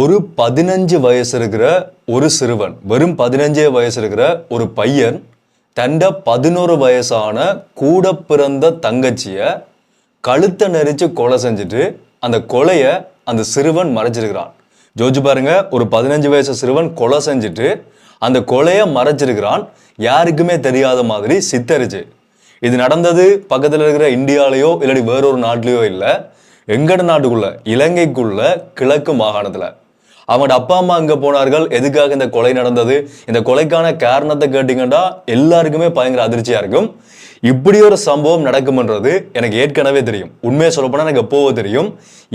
ஒரு 15 வயசு இருக்கிற ஒரு சிறுவன், வெறும் 15 வயசு இருக்கிற ஒரு பையன் தண்ட 11 வயசான கூட பிறந்த தங்கச்சிய கழுத்தை நெரிச்சு கொலை செஞ்சுட்டு அந்த கொலைய அந்த சிறுவன் மறைச்சிருக்கிறான். ஜோதிச்சு பாருங்க, ஒரு 15 வயசு சிறுவன் கொலை செஞ்சுட்டு அந்த கொலைய மறைச்சிருக்கிறான், யாருக்குமே தெரியாத மாதிரி சித்தரிச்சு. இது நடந்தது பக்கத்தில் இருக்கிற இந்தியாலேயோ இல்லாட்டி வேறொரு நாட்டிலேயோ இல்லை, எங்கட நாட்டுக்குள்ள இலங்கைக்குள்ள கிழக்கு மாகாணத்துல. அவங்களோட அப்பா அம்மா அங்க போனார்கள். எதுக்காக இந்த கொலை நடந்தது, இந்த கொலைக்கான காரணத்தை கேட்டீங்கன்னா எல்லாருக்குமே பயங்கர அதிர்ச்சியா இருக்கும். இப்படி ஒரு சம்பவம் நடக்கும்ன்றது எனக்கு ஏற்கனவே தெரியும். உண்மையை சொல்லப்போனா எனக்கு எப்போவோ தெரியும்.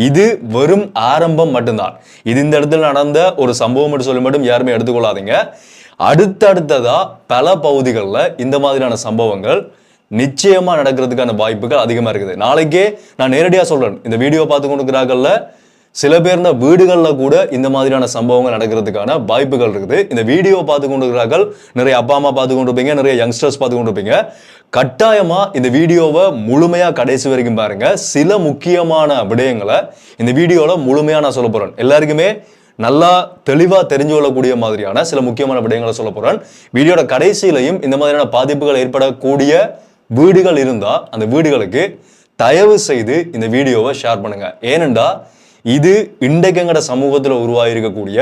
இது வெறும் ஆரம்பம் மட்டும்தான். இது இந்த இடத்துல நடந்த ஒரு சம்பவம் என்று சொல்லி மட்டும் யாருமே எடுத்துக்கொள்ளாதீங்க. அடுத்தடுத்ததா பல பகுதிகளில் இந்த மாதிரியான சம்பவங்கள் நிச்சயமா நடக்கிறதுக்கான வாய்ப்புகள் அதிகமா இருக்குது. நாளைக்கே நான் நேரடியா சொல்றேன், இந்த வீடியோ பார்த்து கொண்டிருக்கிறாங்கல்ல சில பேர் வீடுகளில் கூட இந்த மாதிரியான சம்பவங்கள் நடக்கிறதுக்கான வாய்ப்புகள் இருக்குது. இந்த வீடியோ பார்த்து கொண்டிருக்கிறார்கள், நிறைய அப்பா அம்மா பார்த்து கொண்டிருப்பீங்க, நிறைய யங்ஸ்டர்ஸ் பார்த்து கொண்டிருப்பீங்க. கட்டாயமா இந்த வீடியோவை முழுமையா கடைசி வரைக்கும் பாருங்க. சில முக்கியமான விடயங்களை இந்த வீடியோல முழுமையா நான் சொல்ல போறேன். எல்லாருக்குமே நல்லா தெளிவா தெரிஞ்சு கொள்ளக்கூடிய மாதிரியான சில முக்கியமான விடயங்களை சொல்ல போறேன். வீடியோட கடைசியிலையும் இந்த மாதிரியான பாதிப்புகள் ஏற்படக்கூடிய வீடுகள் இருந்தா அந்த வீடுகளுக்கு தயவு செய்து இந்த வீடியோவை ஷேர் பண்ணுங்க. ஏனென்றா இது இன்றைக்கங்கட சமூகத்தில் உருவாகிருக்கக்கூடிய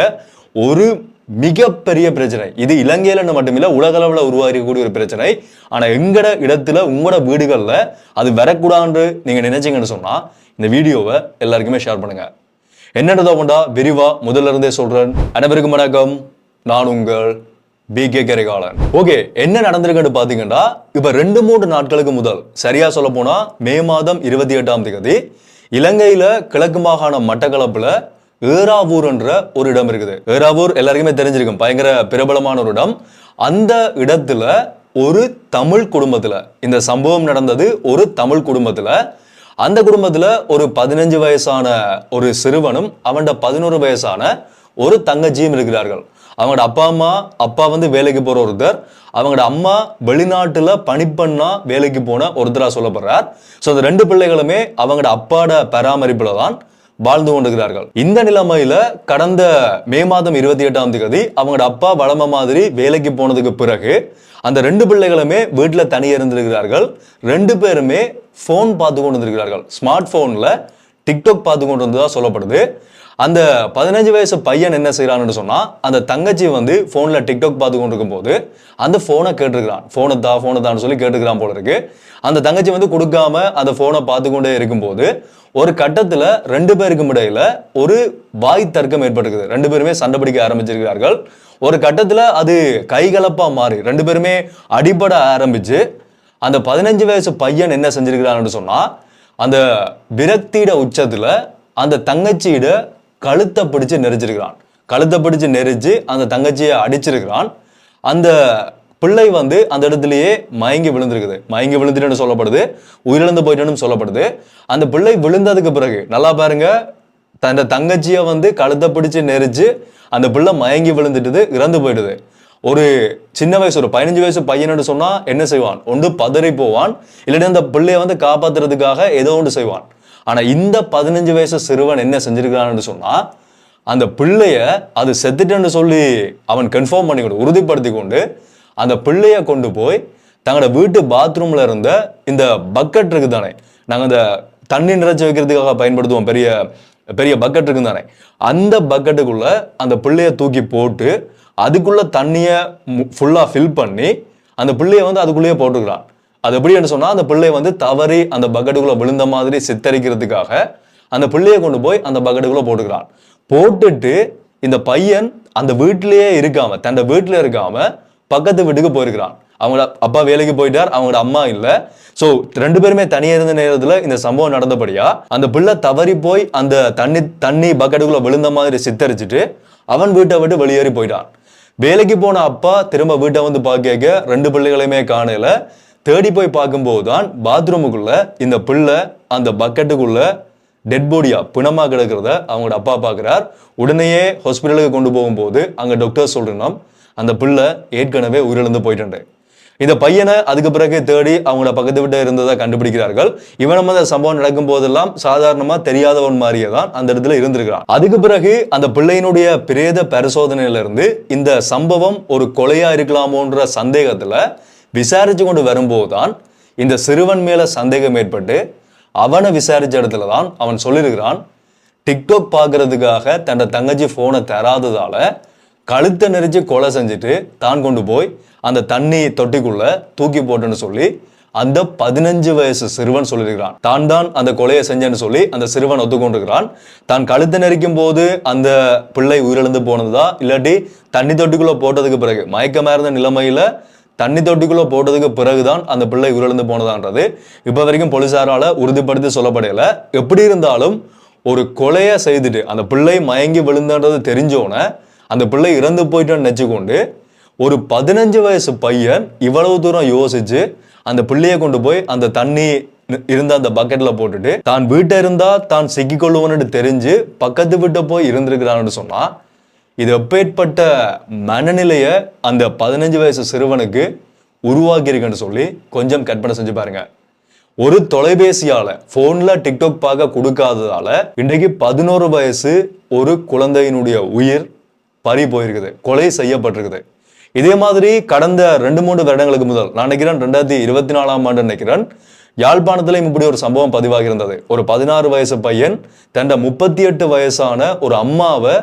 ஒரு மிகப்பெரிய பிரச்சனை. இது இலங்கையில மட்டுமில்ல, உலக அளவில் உருவாகிருக்கக்கூடிய ஒரு பிரச்சனை. ஆனா எங்கட இடத்துல உங்களோட வீடுகள்ல அது வரக்கூடாதுன்னு நீங்க நினைச்சீங்கன்னு சொன்னா இந்த வீடியோவை எல்லாருக்குமே ஷேர் பண்ணுங்க. என்னன்றதை கொண்டா விரிவா முதல்ல இருந்தே சொல்றேன். அனைவருக்கும் வணக்கம், நான் உங்கள் BK கரிகாலன். ஓகே, என்ன நடந்திருக்குன்னு பாத்தீங்கன்னா, இப்ப 2-3 நாட்களுக்கு முதல், சரியா சொல்ல போனா மே மாதம் 28ஆம் தேதி இலங்கையில கிழக்கு மாகாணம் மட்டக்களப்புல ஏறாவூர் என்ற ஒரு இடம் இருக்குது. ஏறாவூர் எல்லாருக்குமே தெரிஞ்சிருக்கும், பயங்கர பிரபலமான ஒரு இடம். அந்த இடத்துல ஒரு தமிழ் குடும்பத்துல இந்த சம்பவம் நடந்தது. ஒரு தமிழ் குடும்பத்துல, அந்த குடும்பத்துல ஒரு 15 வயசான ஒரு சிறுவனும் அவன் 11 வயசான ஒரு தங்கச்சியும் இருக்கிறார்கள். அவங்களோட அப்பா வந்து வேலைக்கு போற ஒருத்தர், அவங்களோட அம்மா வெளிநாட்டுல பணிப்பெண்ணா வேலைக்கு போன ஒருத்தரா சொல்லப்படுறார். ஸோ அந்த 2 பிள்ளைகளுமே அவங்களோட அப்பாட பராமரிப்புல தான் வாழ்ந்து கொண்டிருக்கிறார்கள். இந்த நிலைமையில கடந்த மே மாதம் 28ஆம் தேதி அவங்களோட அப்பா வளம மாதிரி வேலைக்கு போனதுக்கு பிறகு அந்த 2 பிள்ளைகளுமே வீட்டுல தனியே இருந்திருக்கிறார்கள். 2 பேருமே போன் பார்த்து கொண்டு இருந்திருக்கிறார்கள். ஸ்மார்ட் போன்ல டிக்டாக் பார்த்து கொண்டு இருந்ததா சொல்லப்படுது. அந்த 15 வயசு பையன் என்ன செய்யறான்னு சொன்னா, அந்த தங்கச்சி வந்து போன்ல டிக்டாக் பார்த்து கொண்டு இருக்கும் போது அந்த போனை கேட்டிருக்கிறான். போனதான்னு சொல்லி கேட்டுக்கிறான் போல இருக்கு. அந்த தங்கச்சி வந்து கொடுக்காம அந்த போனை பார்த்து கொண்டே இருக்கும்போது ஒரு கட்டத்துல 2 பேருக்கும் இடையில ஒரு வாய் தர்க்கம் ஏற்பட்டிருக்குது. 2 பேருமே சண்டை பிடிக்க ஆரம்பிச்சிருக்கிறார்கள். ஒரு கட்டத்துல அது கைகலப்பா மாறி 2 பேருமே அடிபட ஆரம்பிச்சு அந்த 15 வயசு பையன் என்ன செஞ்சிருக்கிறான்னு சொன்னா, அந்த விரக்தியிட உச்சத்துல அந்த தங்கச்சியிட கழுத்தை பிடிச்சு நெரிச்சிருக்கிறான். கழுத்தை பிடிச்சு நெரிச்சு அந்த தங்கச்சியை அடிச்சிருக்கிறான். அந்த பிள்ளை வந்து அந்த இடத்துலயே மயங்கி விழுந்திருக்குது. மயங்கி விழுந்துட்டு சொல்லப்படுது, உயிரிழந்து போயிட்டு சொல்லப்படுது. அந்த பிள்ளை விழுந்ததுக்கு பிறகு நல்லா பாருங்க, தன் தங்கச்சியை வந்து கழுத்தை பிடிச்சு நெரிச்சு அந்த பிள்ளை மயங்கி விழுந்துட்டு இறந்து போயிடுது. ஒரு சின்ன வயசு ஒரு 15 வயசு பையனு சொன்னா என்ன செய்வான்? ஒன்று பதறி போவான், இல்லாட்டி அந்த பிள்ளைய வந்து காப்பாத்துறதுக்காக ஏதோ ஒன்று செய்வான். ஆனா இந்த 15 வயசு சிறுவன் என்ன செஞ்சிருக்கான்னு சொன்னா, அந்த பிள்ளைய அது செத்துட்டேன்னு சொல்லி அவன் கன்ஃபார்ம் பண்ணி கொண்டு, உறுதிப்படுத்தி கொண்டு அந்த பிள்ளைய கொண்டு போய் தங்களோட வீட்டு பாத்ரூம்ல இருந்த இந்த பக்கெட் இருக்கு தானே, நாங்க அந்த தண்ணி நிறைச்சி வைக்கிறதுக்காக பயன்படுத்துவோம், பெரிய பெரிய பக்கெட் இருக்கு தானே, அந்த பக்கெட்டுக்குள்ள அந்த பிள்ளைய தூக்கி போட்டு அதுக்குள்ள தண்ணிய ஃபுல்லா ஃபில் பண்ணி அந்த பிள்ளைய வந்து அதுக்குள்ளேயே போட்டுக்கிறான். அது எப்படின்னு சொன்னா, அந்த பிள்ளை வந்து தவறி அந்த பக்கெட்டுக்குள்ள விழுந்த மாதிரி சித்தரிக்கிறதுக்காக அந்த பிள்ளைய கொண்டு போய் அந்த பக்கெட்டுக்குள்ள போட்டுக்கிறான். போட்டுட்டு இந்த பையன் அந்த வீட்டிலேயே இருக்காம, தன் வீட்டுல இருக்காம பக்கத்து வீட்டுக்கு போயிருக்கிறான். அவங்களோட அப்பா வேலைக்கு போயிட்டார், அவங்களோட அம்மா இல்ல. ஸோ 2 பேருமே தனியா இருந்த நேரத்துல இந்த சம்பவம் நடந்தபடியா அந்த பிள்ளை தவறி போய் அந்த தண்ணி பக்கெட்டுக்குள்ள விழுந்த மாதிரி சித்தரிச்சுட்டு அவன் வீட்டை விட்டு வெளியேறி போயிட்டான். வேலைக்கு போன அப்பா திரும்ப வீட்டை வந்து பார்க்க 2 பிள்ளைகளையுமே காணல. தேடி போய் பார்க்கும்போது தான் பாத்ரூமுக்குள்ள இந்த பிள்ளை அந்த பக்கெட்டுக்குள்ள டெட் பாடியா பிணமா கிடக்கிறத அவங்களோட அப்பா பார்க்கிறார். உடனேயே ஹாஸ்பிட்டலுக்கு கொண்டு போகும்போது அங்க டாக்டர் சொல்றோம், அந்த பிள்ளை ஏற்கனவே உயிரிழந்து போயிட்டு. இந்த பையனை அதுக்கு பிறகு தேடி அவங்களோட பக்கத்து விட்டு இருந்ததை கண்டுபிடிக்கிறார்கள். இவனும் அந்த சம்பவம் நடக்கும் போதெல்லாம் சாதாரணமா தெரியாதவன் மாதிரியே தான் அந்த இடத்துல இருந்திருக்கிறான். அதுக்கு பிறகு அந்த பிள்ளையினுடைய பிரேத பரிசோதனையில இருந்து இந்த சம்பவம் ஒரு கொலையா இருக்கலாமோன்ற சந்தேகத்துல விசாரிச்சு கொண்டு வரும்போதுதான் இந்த சிறுவன் மேல சந்தேகம் ஏற்பட்டு அவனை விசாரிச்ச இடத்துல தான் அவன் சொல்லியிருக்கிறான், டிக்டாக் பார்க்கறதுக்காக தன்னோட தங்கச்சி போனை தராததால கழுத்தை நெரிச்சு கொலை செஞ்சுட்டு தான் கொண்டு போய் அந்த தண்ணி தொட்டிக்குள்ள தூக்கி போட்டுன்னு சொல்லி அந்த 15 வயசு சிறுவன் சொல்லியிருக்கிறான். தான் அந்த கொலையை செஞ்சேன்னு சொல்லி அந்த சிறுவன் ஒத்துக்கொண்டிருக்கிறான். தான் கழுத்தை நெரிக்கும் போது அந்த பிள்ளை உயிரிழந்து போனதா இல்லாட்டி தண்ணி தொட்டிக்குள்ள போட்டதுக்கு பிறகு மயக்கமா இருந்த நிலைமையில தண்ணி தொட்டிக்குள்ள போட்டதுக்கு பிறகுதான் அந்த பிள்ளை உயிரிழந்து போனதான்றது இப்ப வரைக்கும் போலீசாரால உறுதிப்படுத்தி சொல்லப்படையில. எப்படி இருந்தாலும் ஒரு கொலையை செய்துட்டு அந்த பிள்ளை மயங்கி விழுந்தது தெரிஞ்சோன அந்த பிள்ளை இறந்து போயிட்டான்னு நினைச்சுக்கொண்டு ஒரு 15 வயசு பையன் இவ்வளவு தூரம் யோசிச்சு அந்த பிள்ளையை கொண்டு போய் அந்த தண்ணி இருந்த அந்த பக்கெட்ல போட்டுட்டு தான் வீட்டை இருந்தா தான் சிக்கிக்கொள்ளுவன்னு தெரிஞ்சு பக்கத்து வீட்டை போய் இருந்திருக்கிறான்னு சொன்னா இது எப்பேற்பட்ட மனநிலைய அந்த 15 வயசு சிறுவனுக்கு உருவாக்கி இருக்குன்னு சொல்லி கொஞ்சம் கற்பனை செஞ்சு பாருங்க. ஒரு தொலைபேசியால போன்ல டிக்டாக் பார்க்க கொடுக்காததால இன்றைக்கு 11 வயசு ஒரு குழந்தையினுடைய உயிர் பறி போயிருக்குது, கொலை செய்யப்பட்டிருக்குது. இதே மாதிரி கடந்த 2-3 வருடங்களுக்கு முதல் நான் நினைக்கிறேன் 2024ஆம் ஆண்டு நினைக்கிறேன் யாழ்ப்பாணத்திலும் இப்படி ஒரு சம்பவம் பதிவாகி இருந்தது. ஒரு 16 வயசு பையன் தன் 38 வயசான ஒரு அம்மாவை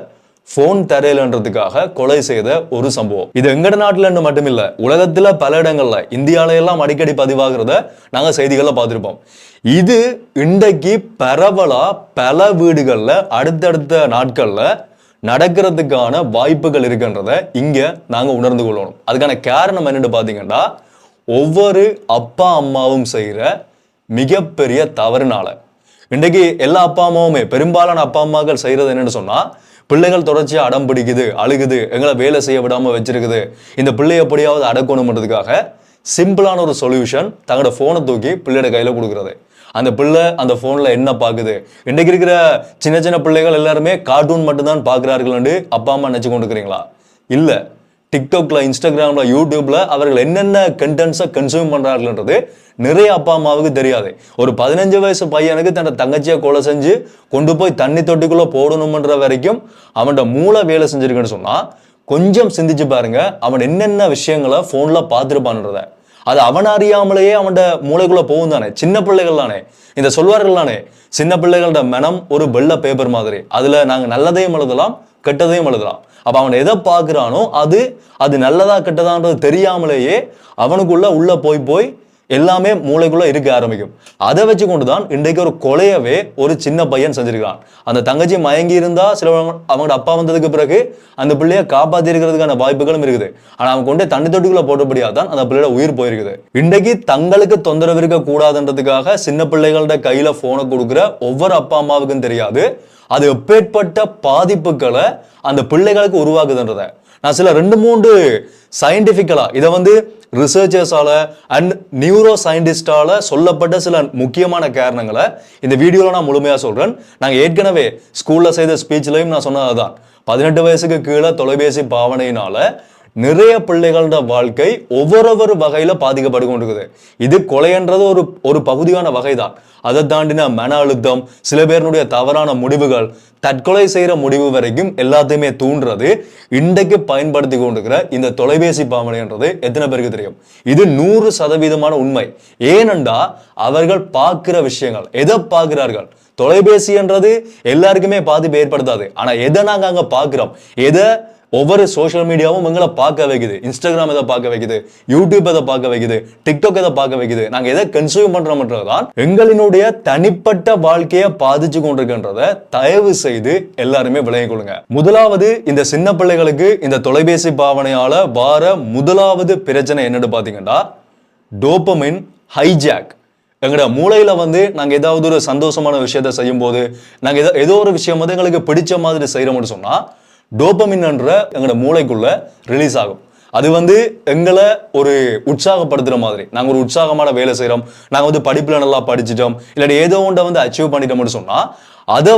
போன் தரையிலன்றதுக்காக கொலை செய்த ஒரு சம்பவம். இது எங்கட நாட்டுல மட்டும் இல்ல, உலகத்துல பல இடங்கள்ல இந்தியால எல்லாம் அடிக்கடி பதிவாகிறத நாங்க செய்திகள்ல பார்த்திருப்போம். இது இன்றைக்கு பரவலா பல வீடுகள்ல அடுத்தடுத்த நாட்கள்ல நடக்கிறதுக்கான வாய்ப்புகள் இருக்குன்றத இங்க நாங்க உணர்ந்து கொள்ளணும். அதுக்கான காரணம் என்னன்னு பாத்தீங்கன்னா ஒவ்வொரு அப்பா அம்மாவும் செய்யற மிகப்பெரிய தவறுனால இன்றைக்கு எல்லா அப்பா அம்மாவுமே பெரும்பாலான அப்பா அம்மாக்கள் செய்யறது என்னன்னு சொன்னா பிள்ளைகள் தொடர்ச்சியா அடம் பிடிக்குது, அழுகுது, எங்களை வேலை செய்ய விடாம வச்சிருக்குது, இந்த பிள்ளை எப்படியாவது அடக்கணும்ன்றதுக்காக சிம்பிளான ஒரு சொல்யூஷன் தங்களோட போனை தூக்கி பிள்ளையோட கையில கொடுக்குறது. அந்த பிள்ளை அந்த போன்ல என்ன பாக்குது, இன்றைக்கு இருக்கிற சின்ன சின்ன பிள்ளைகள் எல்லாருமே கார்ட்டூன் மட்டும்தான் பாக்குறார்கள் அப்பா அம்மா நினைச்சு கொண்டிருக்கிறீங்களா? இல்ல, டிக்டாக்ல, இன்ஸ்டாகிராம்ல, யூடியூப்ல அவர்கள் என்னென்ன கண்டென்ட்ஸை கன்சியூம் பண்றார்கள்ன்றது நிறைய அப்பா அம்மாவுக்கு தெரியாது. ஒரு 15 வயசு பையனுக்கு தன் தங்கச்சியை கொலை செஞ்சு கொண்டு போய் தண்ணி தொட்டிக்குள்ள போடணும்ன்ற வரைக்கும் அவனோட மூளை வேலை செஞ்சிருக்குன்னு சொன்னா கொஞ்சம் சிந்திச்சு பாருங்க, அவன் என்னென்ன விஷயங்களை போன்ல பார்த்துருப்பான்றத. அது அவன் அறியாமலேயே அவனோட மூளைக்குள்ள போகும் தானே. சின்ன பிள்ளைகள் தானே, இந்த சொல்வார்கள் தானே, சின்ன பிள்ளைகளோட மனம் ஒரு வெள்ளை பேப்பர் மாதிரி, அதுல நாங்க நல்லதையும் எழுதலாம் கெட்டதையும் எழுதலாம். அப்ப அவன் எதை பார்க்கிறானோ அது நல்லதா கெட்டதான்றது தெரியாமலேயே அவனுக்குள்ள உள்ள போய் எல்லாமே மூளைக்குள்ள இருக்க ஆரம்பிக்கும். அதை வச்சு கொண்டுதான் இன்றைக்கு ஒரு கொலையவே ஒரு சின்ன பையன் செஞ்சிருக்கான். அந்த தங்கச்சி மயங்கி இருந்தா சில அவங்களோட அப்பா வந்ததுக்கு பிறகு அந்த பிள்ளைய காப்பாத்தி இருக்கிறதுக்கான வாய்ப்புகளும் இருக்குது. ஆனா அவன் கொண்டே தண்ணி தொட்டிக்குள்ள போட்டபடியாதான் அந்த பிள்ளையோட உயிர் போயிருக்குது. இன்றைக்கு தங்களுக்கு தொந்தரவு இருக்க கூடாதுன்றதுக்காக சின்ன பிள்ளைகளோட கையில போனை கொடுக்குற ஒவ்வொரு அப்பா அம்மாவுக்கும் தெரியாது அது எப்பேற்பட்ட பாதிப்புகளை அந்த பிள்ளைகளுக்கு உருவாக்குதுன்றத. நான் சில 2-3 சயின்டிபிக்கலா இதை ரிசர்ச்சர்ஸால அண்ட் நியூரோ சயின்டிஸ்டால சொல்லப்பட்ட சில முக்கியமான காரணங்களை இந்த வீடியோல நான் முழுமையா சொல்றேன். நாங்க ஏற்கனவே ஸ்கூல்ல செய்த ஸ்பீச்லையும் நான் சொன்னதுதான், 18 வயசுக்கு கீழே தொலைபேசி பாவனையினால நிறைய பிள்ளைகளோட வாழ்க்கை ஒவ்வொரு வகையில பாதிக்கப்பட்டு கொண்டிருக்குது. இது கொலைன்றது ஒரு பகுதியான வகைதான். அதை தாண்டின மன அழுத்தம், சில பேருடைய தவறான முடிவுகள், தற்கொலை செய்யற முடிவு வரைக்கும் எல்லாத்தையுமே தூண்டுறது இன்றைக்கு பயன்படுத்தி கொண்டிருக்கிற இந்த தொலைபேசி பாவனைன்றது எத்தனை பேருக்கு தெரியும்? இது 100% உண்மை. ஏனென்றா அவர்கள் பார்க்கிற விஷயங்கள், எதை பார்க்கிறார்கள்? தொலைபேசி என்றது எல்லாருக்குமே பாதிப்பு ஏற்படுத்தாது. ஆனா எதை நாங்க அங்க பார்க்கிறோம், எதை ஒவ்வொரு சோஷியல் மீடியாவும் எங்களை பார்க்க வைக்குது. இன்ஸ்டாகிராம் எதை பார்க்க வைக்குது, யூடியூப் எதை பார்க்க வைக்குது, டிக்டாக் எதை பார்க்க வைக்குது, நாங்க எதை கன்சியூம் பண்றோம்ன்றதுதான் எங்களினுடைய தனிப்பட்ட வாழ்க்கையை பாதிச்சு கொண்டிருக்கின்றத தயவு செய்து எல்லாருமே விளங்கிக் கொள்ளுங்க. முதலாவது, இந்த சின்ன பிள்ளைகளுக்கு இந்த தொலைபேசி பாவனையால வார முதலாவது பிரச்சனை என்னன்னு பாத்தீங்கன்னா டோபமைன் ஹைஜாக். எங்களோட மூளையில நாங்க ஏதாவது ஒரு சந்தோஷமான விஷயத்த செய்யும் போது, நாங்க ஏதோ ஒரு விஷயம் எங்களுக்கு பிடிச்ச மாதிரி செய்யறோம்னு சொன்னா டோபமின் என்ற எங்களோட மூளைக்குள்ள ரிலீஸ் ஆகும். அது எங்களை ஒரு உற்சாகப்படுத்துற மாதிரி, நாங்க ஒரு உற்சாகமான வேலை செய்யறோம், நாங்க படிப்புல நல்லா படிச்சிட்டோம், இல்லாட்டி ஏதோ ஒன்றை அச்சீவ் பண்ணிட்டோம்னு சொன்னா அதை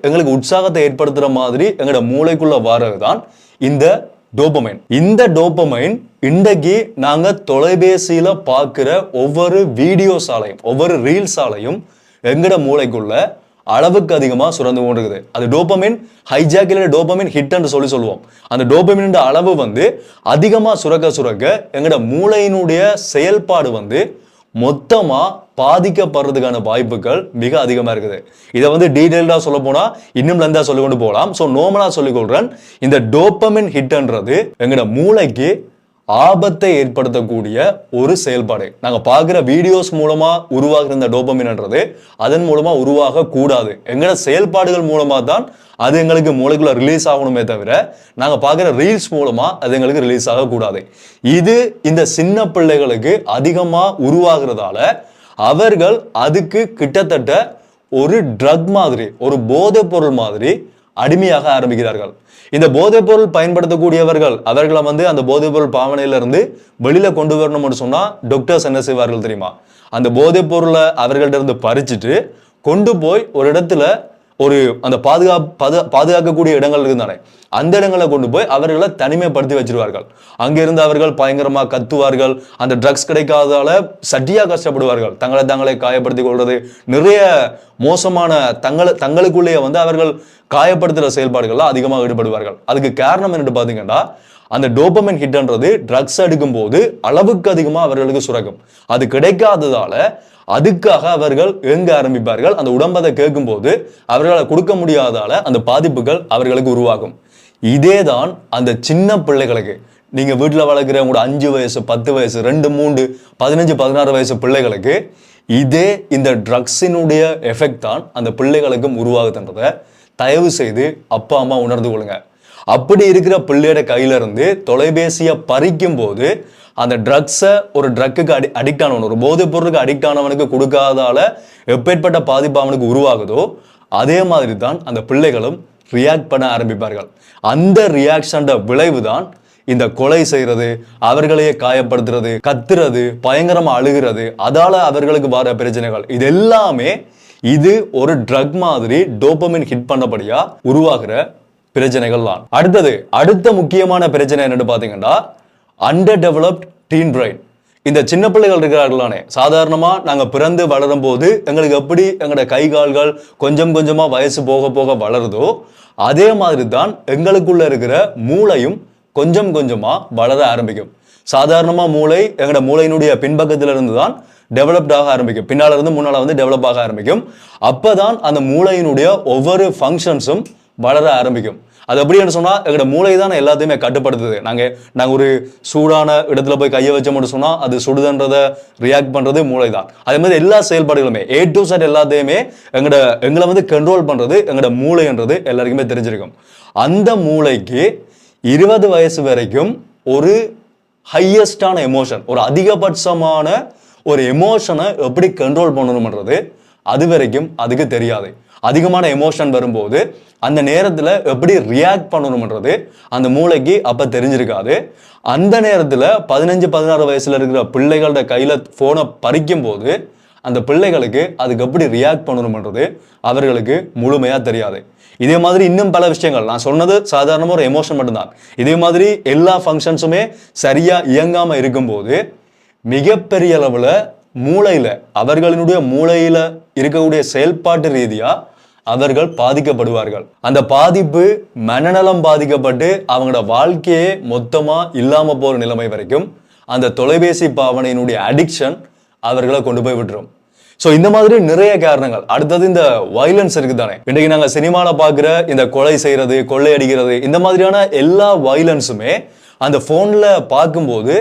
எங்களுக்கு உற்சாகத்தை ஏற்படுத்துற மாதிரி எங்களோட மூளைக்குள்ள வர்றதுதான் இந்த டோபமைன். இந்த டோபமைன் இன்றைக்கு நாங்க தொலைபேசியில பார்க்கிற ஒவ்வொரு வீடியோஸாலையும் ஒவ்வொரு ரீல்ஸாலையும் எங்கட மூளைக்குள்ள அளவுக்கு அதிகமா சுரந்து கொண்டிருக்குது. அது டோபமைன் ஹைஜாக் இல்ல டோபமைன் ஹிட் என்று சொல்லுவோம். அந்த டோபமைன் அளவு அதிகமா சுரக்க எங்கட மூளையினுடைய செயல்பாடு மொத்தமா பாதிக்கப்படுறதுக்கான வாய்ப்புகள் மிக அதிகமா இருக்குது. இதை டீடைல்டா சொல்ல போனா இன்னும் லெந்தா சொல்லி கொண்டு போகலாம். ஸோ நார்மலா சொல்லிக் கொள்றேன், இந்த டோபமைன் ஹிட்ன்றது எங்கட மூளைக்கு ஆபத்தை ஏற்படுத்தக்கூடிய ஒரு செயல்பாடு. நாங்க பார்க்குற வீடியோஸ் மூலமா உருவாகிற இந்த டோபமைன்ன்றது அதன் மூலமா உருவாக கூடாது. எங்கட செயல்பாடுகள் மூலமா தான் அது எங்களுக்கு மூளைக்குள்ள ரிலீஸ் ஆகணுமே தவிர நாங்க பார்க்குற ரீல்ஸ் மூலமா அது எங்களுக்கு ரிலீஸ் ஆகக்கூடாது. இது இந்த சின்ன பிள்ளைகளுக்கு அதிகமா உருவாகிறதால அவர்கள் அதுக்கு கிட்டத்தட்ட ஒரு ட்ரக் மாதிரி, ஒரு போதைப் பொருள் மாதிரி அடிமையாக ஆரம்பிக்கிறார்கள். இந்த போதைப் பொருள் பயன்படுத்தக்கூடியவர்கள் அவர்களை அந்த போதைப் பொருள் பாவனையிலிருந்து வெளியில கொண்டு வரணும்னு சொன்னா டாக்டர்ஸ் என்ன செய்வார்கள் தெரியுமா? அந்த போதைப் பொருளை அவர்கள்ட்ட இருந்து பறிச்சுட்டு கொண்டு போய் ஒரு இடத்துல ஒரு அந்த பாதுகாக்கக்கூடிய இடங்கள் இருக்குதானே, அந்த இடங்களை கொண்டு போய் அவர்களை தனிமைப்படுத்தி வச்சிருவார்கள். அங்கிருந்து அவர்கள் பயங்கரமா கத்துவார்கள். அந்த ட்ரக்ஸ் கிடைக்காததால சட்டியா கஷ்டப்படுவார்கள். தங்களை காயப்படுத்தி கொள்றது, நிறைய மோசமான தங்களுக்குள்ளேயே அவர்கள் காயப்படுத்துற செயல்பாடுகள்லாம் அதிகமாக ஈடுபடுவார்கள். அதுக்கு காரணம் என்னன்னு பாத்தீங்கன்னா, அந்த டோபமைன் ஹிட்ன்றது ட்ரக்ஸ் எடுக்கும் போது அளவுக்கு அதிகமா அவர்களுக்கு சுரக்கும். அது கிடைக்காததால அதுக்காக அவர்கள் எங்க ஆரம்பிப்பார்கள். அந்த உடம்பதை கேட்கும் போது அவர்களை கொடுக்க முடியாதால அந்த பாதிப்புகள் அவர்களுக்கு உருவாகும். இதேதான் அந்த சின்ன பிள்ளைகளுக்கு, நீங்க வீட்டுல வளர்க்குற உங்களோட 5 வயசு 10 வயசு 2 3 15 16 வயசு பிள்ளைகளுக்கு இதே இந்த ட்ரக்ஸினுடைய எஃபெக்ட் தான் அந்த பிள்ளைகளுக்கும் உருவாகுதுன்றதை தயவு செய்து அப்பா அம்மா உணர்ந்து கொள்ளுங்க. அப்படி இருக்கிற பிள்ளையோட கையில இருந்து தொலைபேசியை பறிக்கும் போது அந்த ட்ரக்ஸை ஒரு ட்ரக்குக்கு அடிக்ட் ஆனவன், ஒரு போதைப் பொருளுக்கு அடிக்ட் ஆனவனுக்கு கொடுக்காதால எப்பேற்பட்ட பாதிப்பு அவனுக்கு உருவாகுதோ அதே மாதிரி தான் அந்த பிள்ளைகளும் ரியாக்ட் பண்ண ஆரம்பிப்பார்கள். அந்த ரியாக்ஷன் விளைவு தான் இந்த கொலை செய்யறது, அவர்களையே காயப்படுத்துறது, கத்துறது, பயங்கரமா அழுகிறது, அதால அவர்களுக்கு வர பிரச்சனைகள், இது எல்லாமே இது ஒரு ட்ரக் மாதிரி டோபமைன் ஹிட் பண்ணபடியா உருவாகிற பிரச்சனைகள் தான். அடுத்த முக்கியமான பிரச்சனை என்னன்னு பாத்தீங்கன்னா, அண்டர் டெவலப்ட் டீன் பிரைன். இந்த சின்ன பிள்ளைகள் இருக்கிறார்களானே, சாதாரணமா நாங்க பிறந்து வளரும் போது எங்களுக்கு எப்படி எங்களோட கை கால்கள் கொஞ்சம் கொஞ்சமா வயசு போக போக வளருதோ அதே மாதிரி தான் எங்களுக்குள்ள இருக்கிற மூளையும் கொஞ்சம் கொஞ்சமா வளர ஆரம்பிக்கும். சாதாரணமா மூளை எங்களோட மூளையினுடைய பின்பக்கத்துல இருந்து தான் டெவலப்ட் ஆக ஆரம்பிக்கும், பின்னால இருந்து முன்னால டெவலப் ஆக ஆரம்பிக்கும். அப்பதான் அந்த மூளையினுடைய ஒவ்வொரு ஃபங்க்ஷன்ஸும் வளர ஆரம்பிக்கும். அது எப்படின்னு சொன்னா எங்களோட மூளை தான் எல்லாத்தையுமே கட்டுப்படுத்துது. நாங்க ஒரு சூடான இடத்துல போய் கையை வச்சோம்னு சொன்னா அது சுடுதன்றதை ரியாக்ட் பண்றது மூளை தான். அதே மாதிரி எல்லா செயல்பாடுகளுமே A to Z எல்லாத்தையுமே எங்களை கண்ட்ரோல் பண்றது எங்களோட மூளைன்றது எல்லாருக்குமே தெரிஞ்சிருக்கும். அந்த மூளைக்கு 20 வயசு வரைக்கும் ஒரு ஹையஸ்டான எமோஷன், ஒரு அதிகபட்சமான ஒரு எமோஷனை எப்படி கண்ட்ரோல் பண்ணணும்ன்றது அது வரைக்கும் அதுக்கு தெரியாது. அதிகமான எமோஷன் வரும்போது அந்த நேரத்துல எப்படி ரியாக்ட் பண்ணணும்ன்றது அந்த மூளைக்கு அப்ப தெரிஞ்சிருக்காது. அந்த நேரத்துல 15-16 வயசுல இருக்கிற பிள்ளைகளோட கையில போனை பறிக்கும் போது அந்த பிள்ளைகளுக்கு அதுக்கு எப்படி ரியாக்ட் பண்ணணும்ன்றது அவர்களுக்கு முழுமையா தெரியாது. இதே மாதிரி இன்னும் பல விஷயங்கள், நான் சொன்னது சாதாரணமா ஒரு எமோஷன் மட்டும்தான். இதே மாதிரி எல்லா ஃபங்க்ஷன்ஸுமே சரியா இயங்காம இருக்கும்போது மிகப்பெரிய அளவுல மூளையில அவர்களினுடைய மூளையில இருக்கக்கூடிய செயல்பாட்டு ரீதியா அவர்கள் பாதிக்கப்படுவார்கள். அந்த பாதிப்பு மனநலம் பாதிக்கப்பட்டு அவங்களோட வாழ்க்கையே மொத்தமா இல்லாம போற நிலைமை வரைக்கும் அந்த தொலைபேசி பாவனையினுடைய அடிக்ஷன் அவர்களை கொண்டு போய் விட்டுரும். ஸோ இந்த மாதிரி நிறைய காரணங்கள். அடுத்தது இந்த வயலன்ஸ் இருக்குதானே, இன்றைக்கு நாங்கள் சினிமால பார்க்குற இந்த கொலை செய்யறது, கொள்ளையடிக்கிறது, இந்த மாதிரியான எல்லா வயலன்ஸுமே அந்த போன்ல பார்க்கும்போது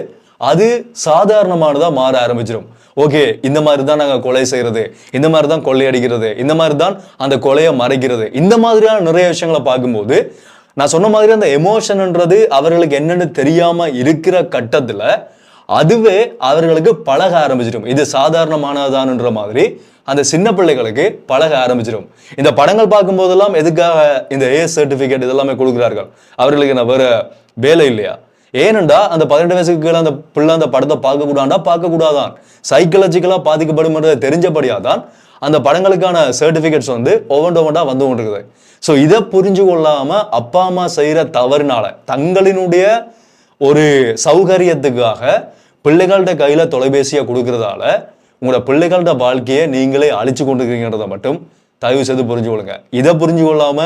அது சாதாரணமானதா மாற ஆரம்பிச்சிடும். ஓகே, இந்த மாதிரி தான் நாங்கள் கொலை செய்யறது, இந்த மாதிரி தான் கொள்ளையடிக்கிறது, இந்த மாதிரி தான் அந்த கொலையை மறைக்கிறது, இந்த மாதிரியான நிறைய விஷயங்களை பார்க்கும்போது நான் சொன்ன மாதிரி அந்த எமோஷன்ன்றது அவர்களுக்கு என்னன்னு தெரியாம இருக்கிற கட்டத்துல அதுவே அவர்களுக்கு பழக ஆரம்பிச்சிடும். இது சாதாரணமானதான்ன்ற மாதிரி அந்த சின்ன பிள்ளைகளுக்கு பழக ஆரம்பிச்சிடும். இந்த படங்கள் பார்க்கும் போதெல்லாம் எதுக்காக இந்த A சர்டிபிகேட் இதெல்லாமே கொடுக்குறார்கள்? அவர்களுக்கு என்ன வேற வேலை இல்லையா? ஏனென்றா அந்த 18 வயசுக்கு கீழே அந்த பிள்ளை அந்த படத்தை பார்க்க கூடாதா, பார்க்க கூடாதான், சைக்கலாஜிக்கலா பாதிக்கப்படும் தெரிஞ்சபடியாதான் அந்த படங்களுக்கான சர்டிஃபிகேட்ஸ் வந்து ஒவ்வொன்றா வந்து கொண்டிருக்குது. ஸோ இதை புரிஞ்சு கொள்ளாம அப்பா அம்மா செய்கிற தவறுனால தங்களினுடைய ஒரு சௌகரியத்துக்காக பிள்ளைகள்கிட்ட கையில தொலைபேசியை கொடுக்கறதால உங்களோட பிள்ளைகளோட வாழ்க்கையை நீங்களே அழிச்சு கொண்டிருக்கீங்கன்றதை மட்டும் தயவு செய்து புரிஞ்சு கொள்ளுங்க. இதை புரிஞ்சு கொள்ளாம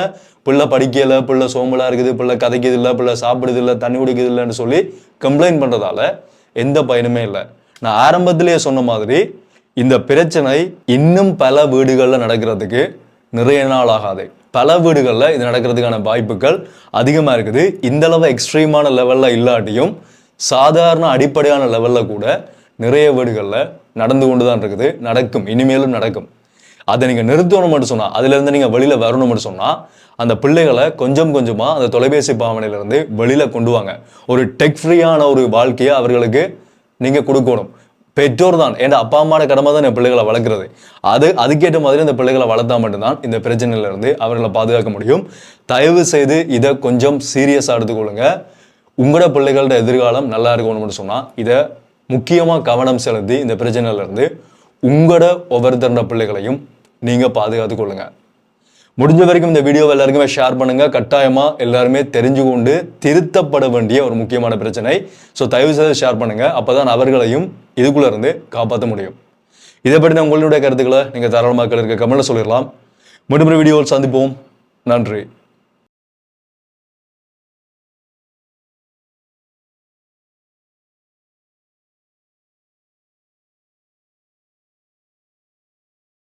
பிள்ளை படிக்கல, பிள்ளை சோம்பலா இருக்குது, பிள்ளை கதைக்குது இல்லை, பிள்ளை சாப்பிடுது இல்லை, தண்ணி குடிக்குது இல்லைன்னு சொல்லி கம்ப்ளைண்ட் பண்றதால எந்த பயனுமே இல்லை. நான் ஆரம்பத்திலேயே சொன்ன மாதிரி இந்த பிரச்சனை இன்னும் பல வீடுகளில் நடக்கிறதுக்கு நிறைய நாள் ஆகாது. பல வீடுகளில் இது நடக்கிறதுக்கான வாய்ப்புகள் அதிகமாக இருக்குது. இந்த அளவு எக்ஸ்ட்ரீமான லெவலில் இல்லாட்டியும் சாதாரண அடிப்படையான லெவலில் கூட நிறைய வீடுகளில் நடந்து கொண்டு தான் இருக்குது, நடக்கும், இனிமேலும் நடக்கும். அதை நீங்கள் நிறுத்தணும் மட்டும் சொன்னால், அதுலேருந்து நீங்கள் வெளியில் வரணும் மட்டும் சொன்னால், அந்த பிள்ளைகளை கொஞ்சம் கொஞ்சமாக அந்த தொலைபேசி பாவனையிலேருந்து வெளியில் கொண்டு வாங்க. ஒரு டெக் ஃப்ரீயான ஒரு வாழ்க்கையை அவர்களுக்கு நீங்கள் கொடுக்கணும். பெற்றோர் தான், ஏன்னா அப்பா அம்மாவோட கடமை தான் என் பிள்ளைகளை வளர்க்குறது. அதுக்கேற்ற மாதிரி இந்த பிள்ளைகளை வளர்த்தா மட்டும்தான் இந்த பிரச்சனையிலேருந்து அவர்களை பாதுகாக்க முடியும். தயவு செய்து இதை கொஞ்சம் சீரியஸாக எடுத்துக்கொள்ளுங்க. உங்களோட பிள்ளைகளோட எதிர்காலம் நல்லா இருக்கணும்னு சொன்னால் இதை முக்கியமாக கவனம் செலுத்தி இந்த பிரச்சனையிலேருந்து உங்களோட ஒவ்வொருத்தரோட பிள்ளைகளையும் நீங்கள் பாதுகாத்து கொள்ளுங்க. முடிஞ்ச வரைக்கும் இந்த வீடியோவை எல்லாருக்குமே ஷேர் பண்ணுங்க. கட்டாயமா எல்லாருமே தெரிஞ்சு கொண்டு திருத்தப்பட வேண்டிய ஒரு முக்கியமான பிரச்சனை. ஸோ தயவு செய்து ஷேர் பண்ணுங்க. அப்பதான் அவர்களையும் இதுக்குள்ள இருந்து காப்பாற்ற முடியும். இதை பற்றி உங்களுடைய கருத்துக்களை நீங்க தாராளமாக இருக்க கமெண்ட்ல சொல்லிடலாம். மீண்டும் வீடியோவில் சந்திப்போம். நன்றி.